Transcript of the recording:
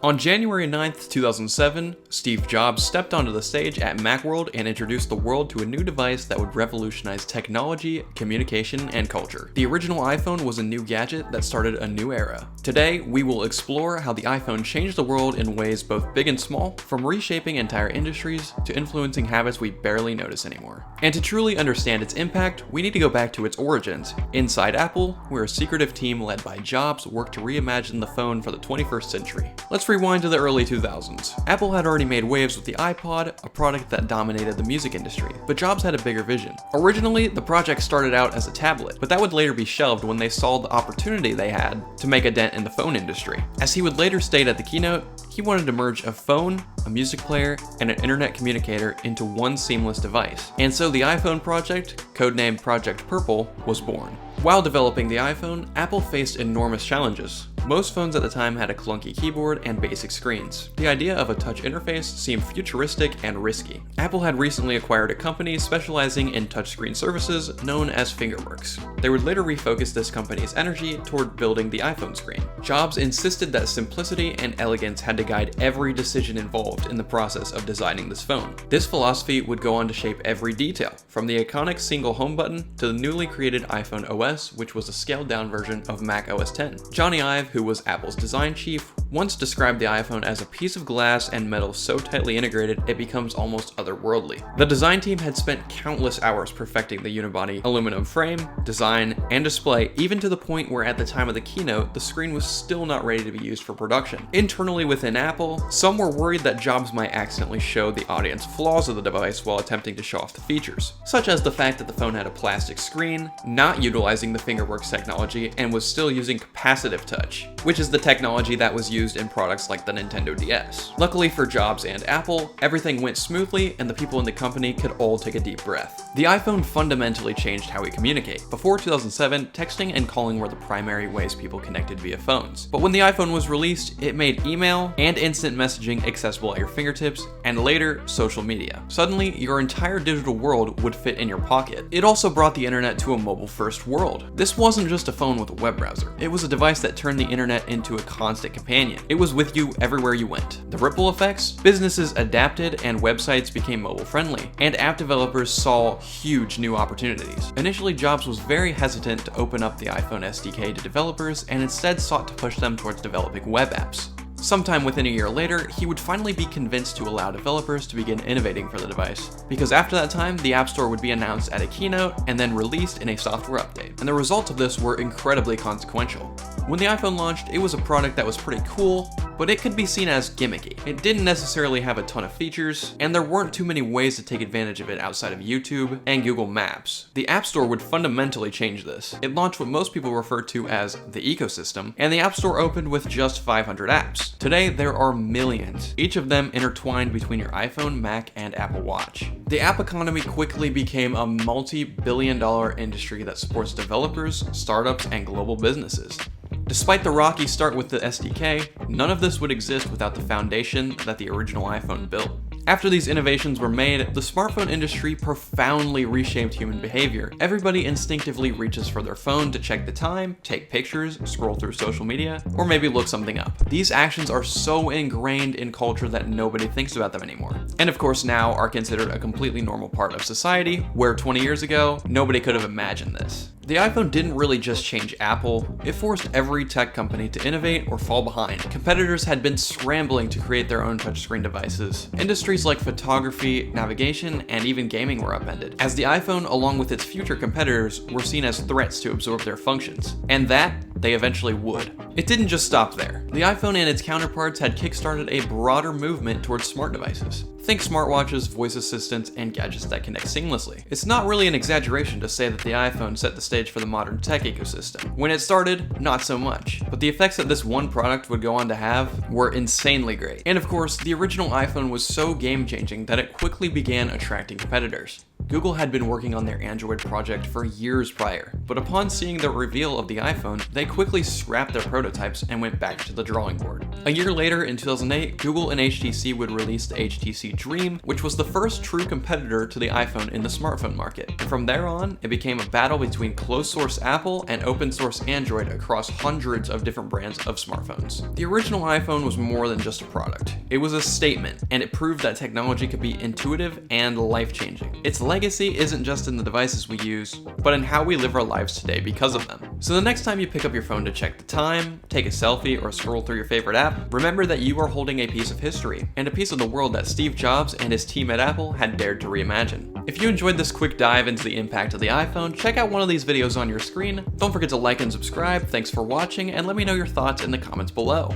On January 9th, 2007, Steve Jobs stepped onto the stage at Macworld and introduced the world to a new device that would revolutionize technology, communication, and culture. The original iPhone was a new gadget that started a new era. Today, we will explore how the iPhone changed the world in ways both big and small, from reshaping entire industries to influencing habits we barely notice anymore. And to truly understand its impact, we need to go back to its origins. Inside Apple, where a secretive team led by Jobs worked to reimagine the phone for the 21st century. Let's rewind to the early 2000s. Apple had already made waves with the iPod, a product that dominated the music industry, but Jobs had a bigger vision. Originally, the project started out as a tablet, but that would later be shelved when they saw the opportunity they had to make a dent in the phone industry. As he would later state at the keynote, he wanted to merge a phone, a music player, and an internet communicator into one seamless device. And so the iPhone project, codenamed Project Purple, was born. While developing the iPhone, Apple faced enormous challenges. Most phones at the time had a clunky keyboard and basic screens. The idea of a touch interface seemed futuristic and risky. Apple had recently acquired a company specializing in touchscreen services known as Fingerworks. They would later refocus this company's energy toward building the iPhone screen. Jobs insisted that simplicity and elegance had to guide every decision involved in the process of designing this phone. This philosophy would go on to shape every detail, from the iconic single home button to the newly created iPhone OS, which was a scaled-down version of Mac OS X. Johnny Ive, who was Apple's design chief, once described the iPhone as a piece of glass and metal so tightly integrated it becomes almost otherworldly. The design team had spent countless hours perfecting the unibody aluminum frame, design, and display, even to the point where at the time of the keynote, the screen was still not ready to be used for production. Internally within Apple, some were worried that Jobs might accidentally show the audience flaws of the device while attempting to show off the features, such as the fact that the phone had a plastic screen, not utilizing the Fingerworks technology, and was still using capacitive touch, which is the technology that was used in products like the Nintendo DS. Luckily for Jobs and Apple, everything went smoothly and the people in the company could all take a deep breath. The iPhone fundamentally changed how we communicate. Before 2007, texting and calling were the primary ways people connected via phones. But when the iPhone was released, it made email and instant messaging accessible at your fingertips, and later, social media. Suddenly, your entire digital world would fit in your pocket. It also brought the internet to a mobile-first world. This wasn't just a phone with a web browser. It was a device that turned the internet into a constant companion. It was with you everywhere you went. The ripple effects? Businesses adapted and websites became mobile friendly, and app developers saw huge new opportunities. Initially, Jobs was very hesitant to open up the iPhone SDK to developers and instead sought to push them towards developing web apps. Sometime within a year later, he would finally be convinced to allow developers to begin innovating for the device, because after that time, the App Store would be announced at a keynote and then released in a software update, and the results of this were incredibly consequential. When the iPhone launched, it was a product that was pretty cool, but it could be seen as gimmicky. It didn't necessarily have a ton of features, and there weren't too many ways to take advantage of it outside of YouTube and Google Maps. The App Store would fundamentally change this. It launched what most people refer to as the ecosystem, and the App Store opened with just 500 apps. Today, there are millions, each of them intertwined between your iPhone, Mac, and Apple Watch. The app economy quickly became a multi-billion-dollar industry that supports developers, startups, and global businesses. Despite the rocky start with the SDK, none of this would exist without the foundation that the original iPhone built. After these innovations were made, the smartphone industry profoundly reshaped human behavior. Everybody instinctively reaches for their phone to check the time, take pictures, scroll through social media, or maybe look something up. These actions are so ingrained in culture that nobody thinks about them anymore. And of course now are considered a completely normal part of society, where 20 years ago, nobody could have imagined this. The iPhone didn't really just change Apple, it forced every tech company to innovate or fall behind. Competitors had been scrambling to create their own touchscreen devices. Industries like photography, navigation, and even gaming were upended, as the iPhone, along with its future competitors, were seen as threats to absorb their functions. And that they eventually would. It didn't just stop there. The iPhone and its counterparts had kickstarted a broader movement towards smart devices. Think smartwatches, voice assistants, and gadgets that connect seamlessly. It's not really an exaggeration to say that the iPhone set the stage for the modern tech ecosystem. When it started, not so much, but the effects that this one product would go on to have were insanely great. And of course, the original iPhone was so game-changing that it quickly began attracting competitors. Google had been working on their Android project for years prior, but upon seeing the reveal of the iPhone, they quickly scrapped their prototypes and went back to the drawing board. A year later, in 2008, Google and HTC would release the HTC Dream, which was the first true competitor to the iPhone in the smartphone market. And from there on, it became a battle between closed-source Apple and open-source Android across hundreds of different brands of smartphones. The original iPhone was more than just a product. It was a statement, and it proved that technology could be intuitive and life-changing. Its legacy isn't just in the devices we use, but in how we live our lives today because of them. So the next time you pick up your phone to check the time, take a selfie, or scroll through your favorite app, remember that you are holding a piece of history, and a piece of the world that Steve Jobs and his team at Apple had dared to reimagine. If you enjoyed this quick dive into the impact of the iPhone, check out one of these videos on your screen. Don't forget to like and subscribe. Thanks for watching, and let me know your thoughts in the comments below.